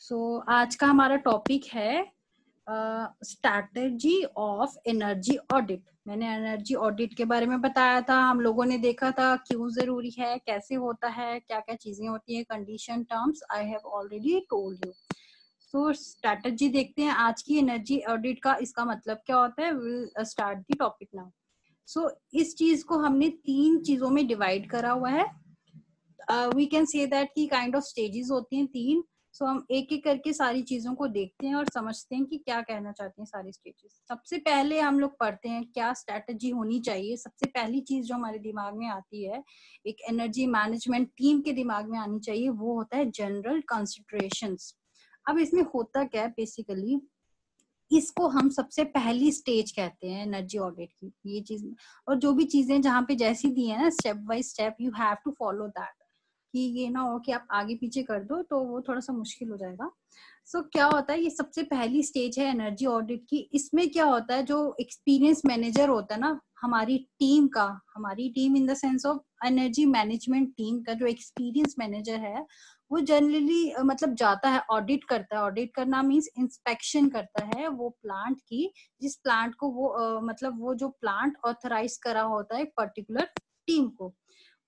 आज का हमारा टॉपिक है स्ट्रैटेजी ऑफ एनर्जी ऑडिट। मैंने एनर्जी ऑडिट के बारे में बताया था, हम लोगों ने देखा था क्यों जरूरी है, कैसे होता है, क्या क्या चीजें होती है, condition terms I have already told you. Strategy देखते हैं आज की एनर्जी ऑडिट का, इसका मतलब क्या होता है। Will start the topic now. इस चीज को हमने 3 चीजों में डिवाइड करा हुआ है। वी कैन से दैट की काइंड ऑफ स्टेजेस होती हैं 3। हम एक एक करके सारी चीजों को देखते हैं और समझते हैं कि क्या कहना चाहते हैं सारी स्टेजेस। सबसे पहले हम लोग पढ़ते हैं क्या स्ट्रैटेजी होनी चाहिए। सबसे पहली चीज जो हमारे दिमाग में आती है, एक एनर्जी मैनेजमेंट टीम के दिमाग में आनी चाहिए, वो होता है जनरल कंसिडरेशंस। अब इसमें होता क्या है बेसिकली, इसको हम सबसे पहली स्टेज कहते हैं एनर्जी ऑडिट की, ये चीज। और जो भी चीजें जहाँ पे जैसी दी है ना, step by step you have to follow that, कि ये ना हो कि आप आगे पीछे कर दो तो वो थोड़ा सा मुश्किल हो जाएगा। क्या होता है, ये सबसे पहली स्टेज है एनर्जी ऑडिट की। इसमें क्या होता है, जो एक्सपीरियंस मैनेजर होता है ना हमारी टीम का, हमारी team in the sense of energy management team का जो एक्सपीरियंस मैनेजर है, वो जनरली मतलब जाता है, ऑडिट करता है। ऑडिट करना मीन्स इंस्पेक्शन करता है वो प्लांट की, जिस प्लांट को वो मतलब वो जो प्लांट ऑथराइज करा होता है पर्टिकुलर टीम को।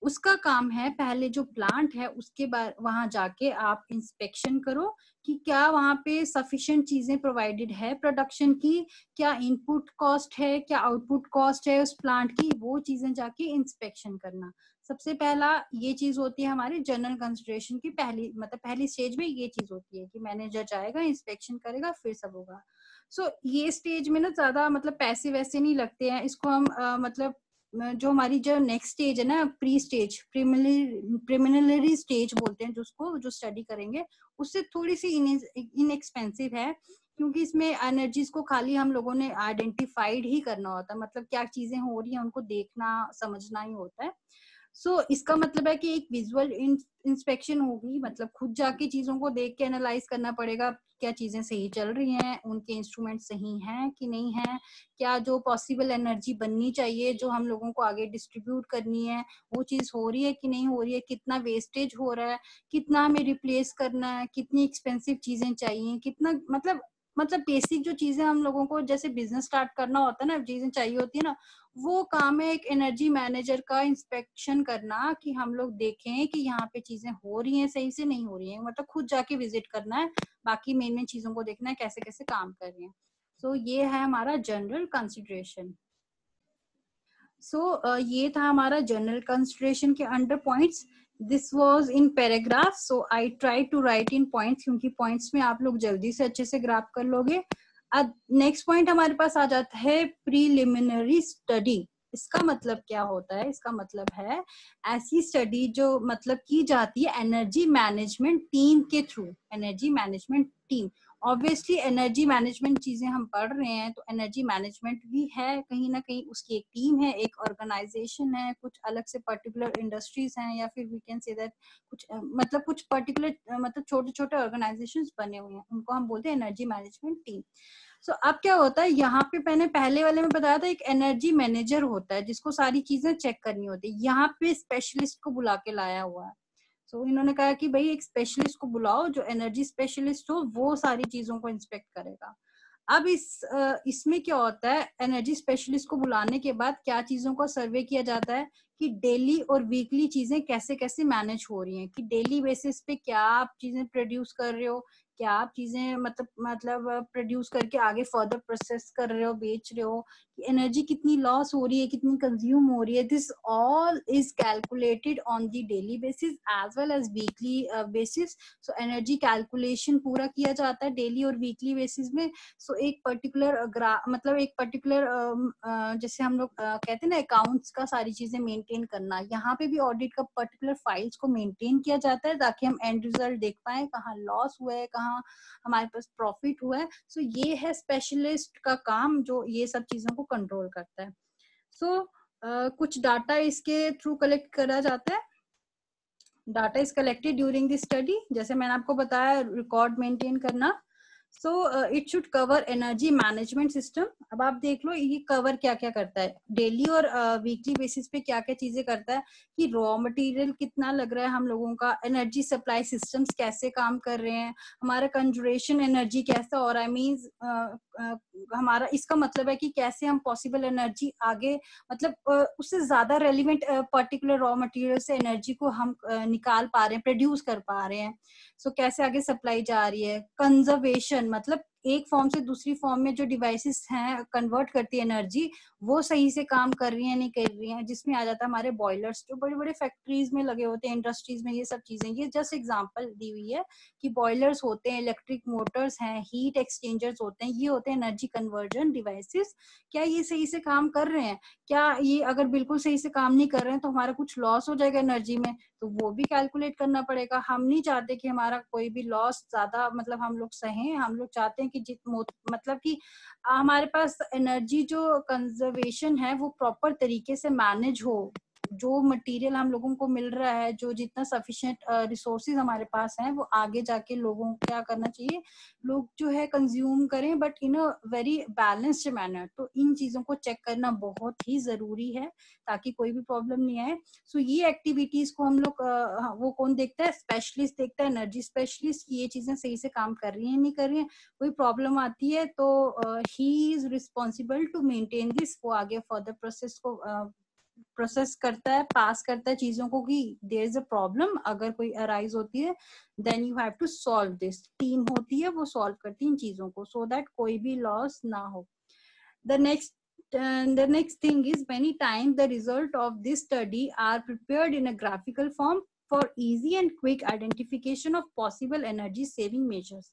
उसका काम है पहले जो प्लांट है उसके बाद वहां जाके आप इंस्पेक्शन करो कि क्या वहां पे सफिशिएंट चीजें प्रोवाइडेड है प्रोडक्शन की, क्या इनपुट कॉस्ट है, क्या आउटपुट कॉस्ट है उस प्लांट की, वो चीजें जाके इंस्पेक्शन करना। सबसे पहला ये चीज होती है हमारी जनरल कंसिडरेशन की पहली, मतलब पहली स्टेज में ये चीज होती है कि मैनेजर जाएगा, इंस्पेक्शन करेगा, फिर सब होगा। ये स्टेज में ना ज्यादा मतलब पैसे वैसे नहीं लगते हैं। इसको हम मतलब जो हमारी जो नेक्स्ट स्टेज है ना, प्री स्टेज, प्रिलिमिनरी स्टेज बोलते हैं जिसको, जो स्टडी करेंगे, उससे थोड़ी सी इनएक्सपेंसिव है, क्योंकि इसमें एनर्जीज को खाली हम लोगों ने आइडेंटिफाइड ही करना होता है, मतलब क्या चीजें हो रही हैं उनको देखना समझना ही होता है। इसका मतलब है कि एक विजुअल इंस्पेक्शन होगी, मतलब खुद जाके चीजों को देख के एनालाइज करना पड़ेगा, क्या चीजें सही चल रही हैं, उनके इंस्ट्रूमेंट सही हैं कि नहीं है, क्या जो पॉसिबल एनर्जी बननी चाहिए जो हम लोगों को आगे डिस्ट्रीब्यूट करनी है वो चीज हो रही है कि नहीं हो रही है, कितना वेस्टेज हो रहा है, कितना हमें रिप्लेस करना है, कितनी एक्सपेंसिव चीजें चाहिए, कितना मतलब बेसिक जो चीजें हम लोगों को जैसे बिजनेस स्टार्ट करना होता है ना, चीजें चाहिए होती है ना, वो काम है एक एनर्जी मैनेजर का, इंस्पेक्शन करना कि हम लोग देखें कि यहाँ पे चीजें हो रही हैं सही से, नहीं हो रही हैं, मतलब खुद जाके विजिट करना है, बाकी मेन मेन चीजों को देखना है कैसे कैसे काम कर रही हैं। ये है हमारा जनरल कंसिडरेशन। ये था हमारा जनरल कंसिडरेशन के under points. This was in paragraph, so I try to write in points, क्योंकि पॉइंट्स में आप लोग जल्दी से अच्छे से ग्राफ कर लोगे। अब नेक्स्ट पॉइंट हमारे पास आ जाता है प्रीलिमिनरी स्टडी। इसका मतलब क्या होता है, इसका मतलब है ऐसी स्टडी जो मतलब की जाती है एनर्जी मैनेजमेंट टीम के through. Energy management team, obviously energy management चीजें हम पढ़ रहे हैं तो एनर्जी मैनेजमेंट भी है कहीं ना कहीं, उसकी एक टीम है, एक ऑर्गेनाइजेशन है, कुछ अलग से पर्टिकुलर इंडस्ट्रीज हैं, या फिर वी कैन से दैट कुछ मतलब कुछ पर्टिकुलर मतलब छोटे छोटे ऑर्गेनाइजेशंस बने हुए हैं, उनको हम बोलते हैं एनर्जी मैनेजमेंट टीम। अब क्या होता है यहाँ पे, मैंने पहले वाले में बताया था एक एनर्जी मैनेजर होता है जिसको सारी चीजें चेक करनी होती है, यहाँ पे स्पेशलिस्ट को बुला के लाया हुआ है। इन्होंने कहा कि भाई एक स्पेशलिस्ट को बुलाओ, जो एनर्जी स्पेशलिस्ट हो वो सारी चीजों को इंस्पेक्ट करेगा। अब इसमें क्या होता है, एनर्जी स्पेशलिस्ट को बुलाने के बाद क्या चीजों का सर्वे किया जाता है कि डेली और वीकली चीजें कैसे कैसे मैनेज हो रही हैं, कि डेली बेसिस पे क्या आप चीजें प्रोड्यूस कर रहे हो, क्या आप चीजें मतलब प्रोड्यूस करके आगे फर्दर प्रोसेस कर रहे हो, बेच रहे हो, एनर्जी कितनी लॉस हो रही है, कितनी कंज्यूम हो रही है। This all is calculated on the daily basis as well as weekly basis. Energy calculation पूरा किया जाता है डेली और वीकली बेसिस में। एक पर्टिकुलर मतलब एक पर्टिकुलर जैसे हम लोग कहते हैं ना अकाउंट्स का सारी चीजें मेंटेन करना, यहाँ पे भी ऑडिट का पर्टिकुलर फाइल्स को मेंटेन किया जाता है ताकि हम एंड रिजल्ट देख पाए, कहाँ लॉस हुआ है, कहाँ हमारे पास प्रॉफिट हुआ है। ये है स्पेशलिस्ट का काम जो ये सब चीजों को कंट्रोल करता है। कुछ डाटा इसके थ्रू कलेक्ट करा जाता है। Data is collected during the study, जैसे मैंने आपको बताया रिकॉर्ड मेंटेन करना, so it should cover energy management system. अब आप देख लो ये कवर क्या क्या करता है, डेली और वीकली बेसिस पे क्या क्या चीजें करता है, कि रॉ मटेरियल कितना लग रहा है हम लोगों का, एनर्जी सप्लाई सिस्टम्स कैसे काम कर रहे हैं, हमारा कंजर्वेशन एनर्जी कैसा हो रहा है, मीन्स हमारा इसका मतलब है कि कैसे हम पॉसिबल एनर्जी आगे, मतलब उससे ज्यादा रेलिवेंट पर्टिकुलर रॉ मटेरियल से एनर्जी को हम निकाल पा रहे हैं, प्रोड्यूस कर पा रहे हैं। सो कैसे आगे सप्लाई जा रही है, कंजर्वेशन मतलब एक फॉर्म से दूसरी फॉर्म में जो डिवाइसेस हैं कन्वर्ट करती है एनर्जी, वो सही से काम कर रही है नहीं कर रही है, जिसमें आ जाता है हमारे बॉयलर्स जो बड़े बड़े फैक्ट्रीज में लगे होते हैं, इंडस्ट्रीज में, ये सब चीजें, ये जस्ट एग्जांपल दी हुई है कि बॉयलर्स होते हैं, इलेक्ट्रिक मोटर्स हैं, हीट एक्सचेंजर्स होते हैं, ये होते हैं एनर्जी कन्वर्जन डिवाइसेस। क्या ये सही से काम कर रहे हैं, क्या ये अगर बिल्कुल सही से काम नहीं कर रहे हैं तो हमारा कुछ लॉस हो जाएगा एनर्जी में, तो वो भी कैलकुलेट करना पड़ेगा। हम नहीं चाहते कि हमारा कोई भी लॉस ज्यादा मतलब हम लोग सहें, हम लोग चाहते हैं कि मतलब कि हमारे पास एनर्जी जो कंजर्वेशन है वो प्रॉपर तरीके से मैनेज हो, जो मटेरियल हम लोगों को मिल रहा है, जो जितना सफिशिएंट रिसोर्सेज हमारे पास हैं, वो आगे जाके लोगों को क्या करना चाहिए, लोग जो है कंज्यूम करें, but in a very balanced manner. तो इन चीजों को चेक करना बहुत ही जरूरी है ताकि कोई भी प्रॉब्लम नहीं आए। सो ये एक्टिविटीज को हम लोग वो कौन देखता है, स्पेशलिस्ट देखता है, एनर्जी स्पेशलिस्ट, ये चीजें सही से काम कर रही है नहीं कर रही है, कोई प्रॉब्लम आती है तो he is responsible to maintain this, वो आगे फर्दर प्रोसेस को प्रोसेस करता है, पास करता है चीजों को कि देयर इज अ प्रॉब्लम, अगर कोई अराइज होती है then you have to solve this, team होती है वो सॉल्व करती है इन चीजों को, सो दैट कोई भी लॉस ना हो। The next thing is many times the result of this study are prepared in a graphical form for easy and quick identification of possible energy saving measures.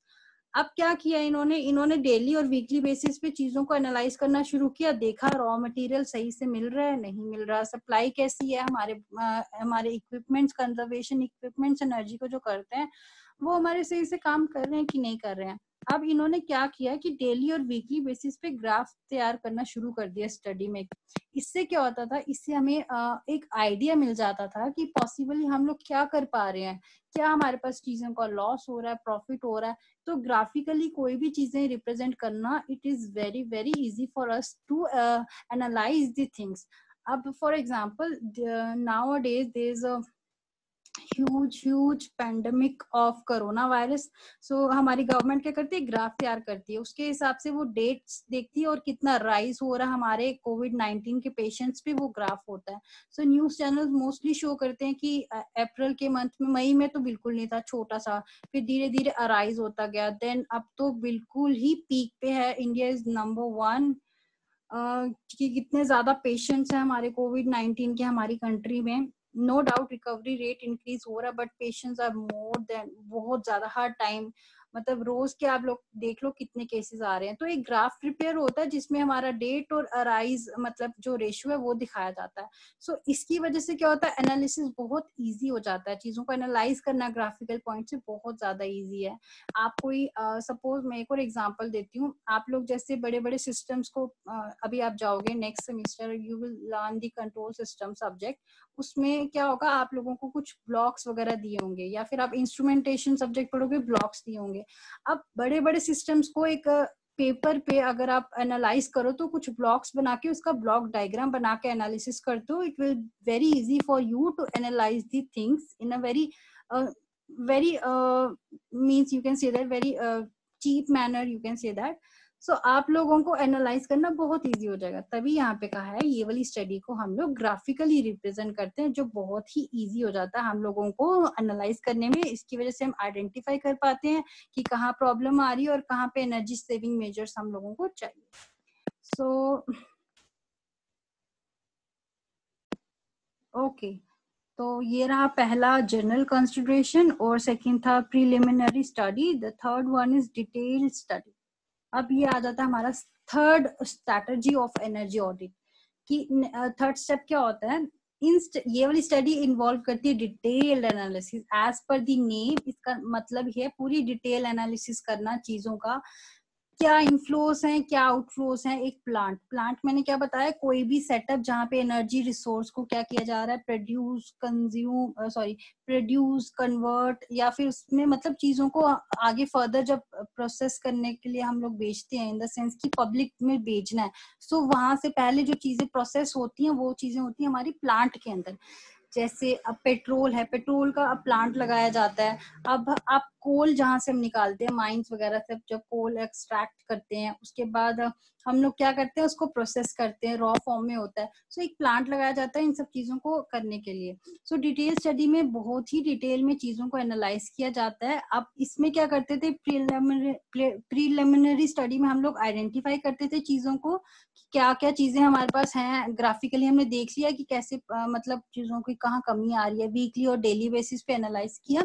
अब क्या किया इन्होंने, इन्होंने डेली और वीकली बेसिस पे चीजों को एनालाइज करना शुरू किया, देखा रॉ मटेरियल सही से मिल रहा है नहीं मिल रहा, सप्लाई कैसी है, हमारे इक्विपमेंट्स, कंजर्वेशन इक्विपमेंट्स एनर्जी को जो करते हैं वो हमारे सही से काम कर रहे हैं कि नहीं कर रहे हैं। अब इन्होंने क्या किया कि डेली और वीकली बेसिस पे ग्राफ तैयार करना शुरू कर दिया स्टडी में। इससे क्या होता था, इससे हमें एक आइडिया मिल जाता था कि पॉसिबली हम लोग क्या कर पा रहे हैं, क्या हमारे पास चीजों का लॉस हो रहा है, प्रॉफिट हो रहा है। तो ग्राफिकली कोई भी चीजें रिप्रेजेंट करना, it is very very easy for us to analyse the things. अब for example nowadays there is a huge pandemic of corona virus. So हमारी गवर्नमेंट क्या करती है, ग्राफ तैयार करती है, उसके हिसाब से वो डेट्स देखती है और कितना राइज हो रहा है हमारे कोविड-19 के पेशेंट्स पे, वो ग्राफ होता है। So news channel mostly show करते हैं कि अप्रैल के मंथ में, मई में तो बिल्कुल नहीं था, छोटा सा, फिर धीरे धीरे अराइज होता गया, देन अब तो बिल्कुल ही पीक पे है, इंडिया इज नंबर 1 कि कितने ज्यादा पेशेंट्स हैं हमारे कोविड-19 के हमारी कंट्री में। No doubt recovery rate increase हो रहा है, but patients are more than, बहुत ज्यादा हर टाइम, मतलब रोज के आप लोग देख लो कितने केसेस आ रहे हैं। तो एक ग्राफ प्रिपेयर होता है जिसमें हमारा डेट और अराइज मतलब जो रेशियो है वो दिखाया जाता है। सो इसकी वजह से क्या होता है, एनालिसिस बहुत इजी हो जाता है, चीजों को एनालाइज करना ग्राफिकल पॉइंट से बहुत ज्यादा इजी है। आप कोई सपोज मैं एक और एग्जांपल देती हूँ, आप लोग जैसे बड़े बड़े सिस्टम्स को अभी आप जाओगे next semester, you will learn the control system subject, उसमें क्या होगा, आप लोगों को कुछ ब्लॉक्स वगैरह दिए होंगे, या फिर आप इंस्ट्रूमेंटेशन सब्जेक्ट पढ़ोगे, ब्लॉक्स दिए होंगे। अब बड़े बड़े सिस्टम्स को एक पेपर पे अगर आप एनालाइज करो तो कुछ ब्लॉक्स बना के उसका ब्लॉक डायग्राम बना के एनालिसिस करते हो, it will very easy for you to analyse the things in a very very means you can say that very cheap manner, you can say that. So आप लोगों को एनालाइज करना बहुत easy हो जाएगा, तभी यहाँ पे कहा है ये वाली स्टडी को हम लोग ग्राफिकली रिप्रेजेंट करते हैं, जो बहुत ही इजी हो जाता है हम लोगों को एनालाइज करने में। इसकी वजह से हम आइडेंटिफाई कर पाते हैं कि कहाँ प्रॉब्लम आ रही है और कहाँ पे एनर्जी सेविंग मेजर्स हम लोगों को चाहिए। सो ओके, तो ये रहा पहला जनरल कंसिडरेशन, और सेकंड था preliminary study, the third one is detail study. अब ये आ जाता है हमारा third strategy of energy audit, कि थर्ड स्टेप क्या होता है, ये वाली स्टडी इन्वॉल्व करती है detailed analysis, as per the name, इसका मतलब है पूरी डिटेल एनालिसिस करना चीजों का, क्या इनफ्लोस हैं, क्या आउटफ्लोस हैं। एक प्लांट मैंने क्या बताया, कोई भी सेटअप जहाँ पे एनर्जी रिसोर्स को क्या किया जा रहा है, प्रोड्यूस कन्वर्ट, या फिर उसमें मतलब चीजों को आगे फर्दर जब प्रोसेस करने के लिए हम लोग बेचते हैं, इन द सेंस कि पब्लिक में बेचना है, सो वहां से पहले जो चीजें प्रोसेस होती हैं वो चीजें होती हैं हमारी प्लांट के अंदर। जैसे अब पेट्रोल है, पेट्रोल का अब प्लांट लगाया जाता है। अब आप कोल जहां से हम निकालते हैं, माइंस वगैरह से जब कोल एक्सट्रैक्ट करते हैं, उसके बाद हम लोग क्या करते हैं, उसको प्रोसेस करते हैं, रॉ फॉर्म में होता है। सो एक प्लांट लगाया जाता है इन सब चीजों को करने के लिए। सो डिटेल स्टडी में बहुत ही डिटेल में चीजों को एनालाइज किया जाता है। अब इसमें क्या करते थे, प्रीलिमिनरी स्टडी में हम लोग आइडेंटिफाई करते थे चीजों को, क्या क्या चीजें हमारे पास हैं। ग्राफिकली हमने देख लिया कि कैसे मतलब चीजों की कहाँ कमी आ रही है। वीकली और डेली बेसिस पे एनालाइज किया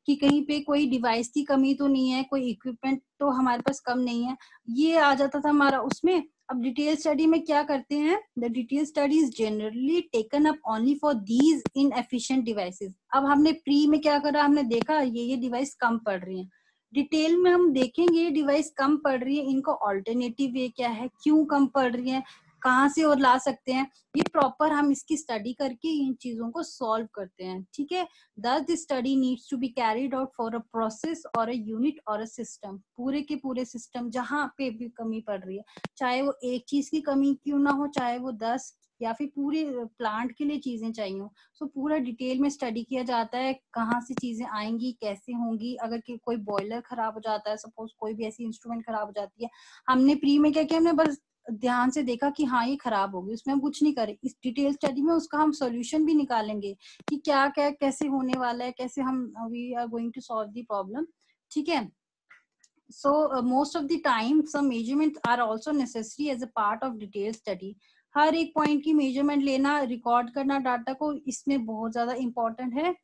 कि कहीं पे कोई डिवाइस की कमी तो नहीं है, कोई इक्विपमेंट तो हमारे पास कम नहीं है, ये आ जाता था हमारा उसमें। अब डिटेल स्टडी में क्या करते हैं, the detail study is generally taken up only for these inefficient devices. अब हमने प्री में क्या करा, हमने देखा ये डिवाइस कम पड़ रही है, डिटेल में हम देखेंगे ये डिवाइस कम पड़ रही है, इनको ऑल्टरनेटिव वे क्या है, क्यों कम पड़ रही है, कहाँ से और ला सकते हैं, ये प्रॉपर हम इसकी स्टडी करके इन चीजों को सॉल्व करते हैं। ठीक है, thus the study needs to be carried out for a process or a unit or a system। पूरे के पूरे सिस्टम जहां पे भी कमी पड़ रही है, चाहे वो एक चीज की कमी क्यों ना हो, चाहे वो 10 या फिर पूरे प्लांट के लिए चीजें चाहिए हो, सो पूरा डिटेल में स्टडी किया जाता है, कहाँ से चीजें आएंगी, कैसे होंगी। अगर कोई बॉयलर खराब हो जाता है, सपोज कोई भी ऐसी इंस्ट्रूमेंट खराब हो जाती है, हमने प्री में क्या किया, हमने बस ध्यान से देखा कि हाँ ये खराब होगी, उसमें हम कुछ नहीं करें। इस डिटेल स्टडी में उसका हम सॉल्यूशन भी निकालेंगे कि क्या क्या कैसे होने वाला है, कैसे हम we are going to solve the problem. ठीक है, so most of the time some measurements are also necessary as a part of detailed study। हर एक पॉइंट की मेजरमेंट लेना, रिकॉर्ड करना डाटा को, इसमें बहुत ज्यादा इंपॉर्टेंट है।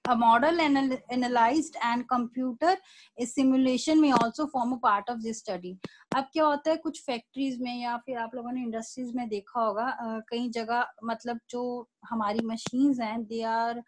A model analyzed and computer simulation may also form a part of this study। अब क्या होता है, कुछ फैक्ट्रीज में या फिर आप लोगों ने इंडस्ट्रीज में देखा होगा, कई जगह मतलब जो हमारी मशीन्स हैं, they are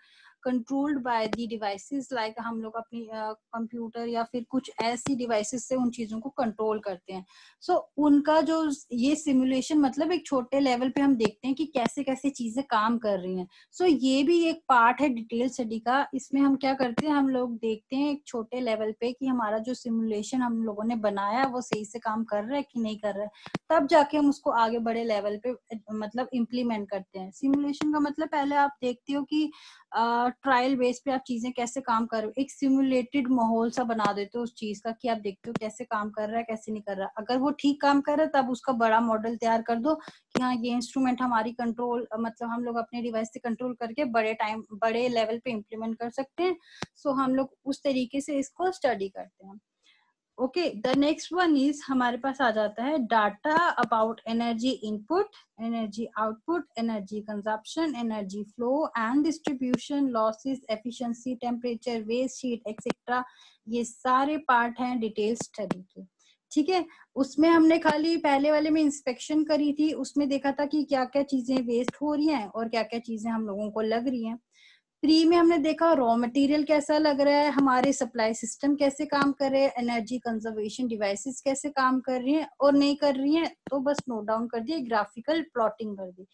controlled by the devices, like हम लोग अपनी कंप्यूटर या फिर कुछ ऐसी डिवाइसेस से उन चीजों को कंट्रोल करते हैं। सो उनका जो ये सिमुलेशन मतलब एक छोटे लेवल पे हम देखते हैं कि कैसे कैसे चीजें काम कर रही हैं। सो ये भी एक पार्ट है डिटेल स्टडी का। इसमें हम क्या करते हैं, हम लोग देखते हैं एक छोटे लेवल पे कि हमारा जो सिमुलेशन हम लोगों ने बनाया वो सही से काम कर रहा है कि नहीं कर रहा है, तब जाके हम उसको आगे बड़े लेवल पे मतलब इम्प्लीमेंट करते हैं। सिमुलेशन का मतलब पहले आप देखते हो कि ट्रायल बेस पे आप चीजें कैसे काम कर रहे हो, एक सिमुलेटेड माहौल सा बना देते हो उस चीज का कि आप देखते हो कैसे काम कर रहा है कैसे नहीं कर रहा। अगर वो ठीक काम कर रहा है तब उसका बड़ा मॉडल तैयार कर दो कि हाँ ये इंस्ट्रूमेंट हमारी कंट्रोल मतलब हम लोग अपने डिवाइस से कंट्रोल करके बड़े लेवल पे इम्प्लीमेंट कर सकते हैं। सो हम लोग उस तरीके से इसको स्टडी करते हैं। Okay, the next one is हमारे पास आ जाता है data about energy input, energy output, energy consumption, energy flow and distribution, losses, efficiency, temperature, waste heat etcetera. ये सारे पार्ट हैं डिटेल स्टडी के। ठीक है, उसमें हमने खाली पहले वाले में इंस्पेक्शन करी थी, उसमें देखा था कि क्या क्या चीजें वेस्ट हो रही हैं और क्या क्या चीजें हम लोगों को लग रही हैं। प्री में हमने देखा रॉ मटेरियल कैसा लग रहा है, हमारे सप्लाई सिस्टम कैसे काम कर रहे हैं, एनर्जी कंजर्वेशन डिवाइसेस कैसे काम कर रही हैं और नहीं कर रही हैं, तो बस नोट डाउन कर दिए, ग्राफिकल प्लॉटिंग कर दी।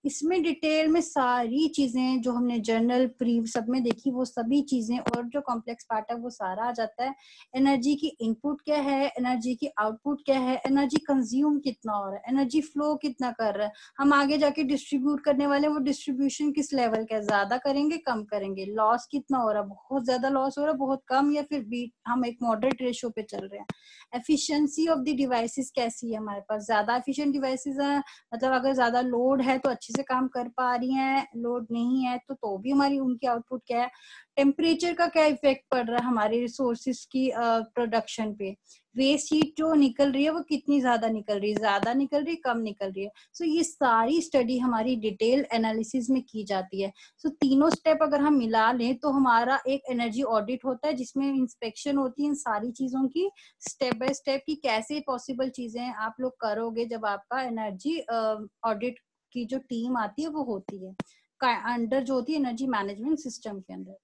इसमें डिटेल में सारी चीजें जो हमने जर्नल प्री सब में देखी वो सभी चीजें और जो कॉम्प्लेक्स पार्ट है वो सारा आ जाता है। एनर्जी की इनपुट क्या है, एनर्जी की आउटपुट क्या है, एनर्जी कंज्यूम कितना हो रहा है, एनर्जी फ्लो कितना कर रहा है, हम आगे जाके डिस्ट्रीब्यूट करने वाले वो डिस्ट्रीब्यूशन किस लेवल का, ज्यादा करेंगे कम करेंगे, लॉस कितना हो रहा है, बहुत ज्यादा लॉस हो रहा है बहुत कम, या फिर बीट हम एक मॉडरेट रेशियो पे चल रहे हैं। एफिशिएंसी ऑफ द डिवाइसेस कैसी है, हमारे पास ज्यादा एफिशिएंट डिवाइसेस है, मतलब अगर ज्यादा लोड है तो अच्छे से काम कर पा रही हैं, लोड नहीं है तो भी हमारी उनकी आउटपुट क्या है। टेम्परेचर का क्या इफेक्ट पड़ रहा है हमारे रिसोर्सेज की प्रोडक्शन पे, वेस्ट हीट जो निकल रही है वो कितनी ज्यादा निकल रही है, ज्यादा निकल रही है कम निकल रही है। सो ये सारी स्टडी हमारी डिटेल एनालिसिस में की जाती है। सो तीनों स्टेप अगर हम मिला लें तो हमारा एक एनर्जी ऑडिट होता है जिसमें इंस्पेक्शन होती है इन सारी चीजों की, स्टेप बाय स्टेप की कैसे पॉसिबल चीजें आप लोग करोगे जब आपका एनर्जी ऑडिट की जो टीम आती है वो होती है अंडर जो होती है एनर्जी मैनेजमेंट सिस्टम के अंदर।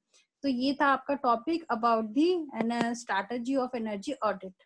तो ये था आपका topic about the strategy of energy audit.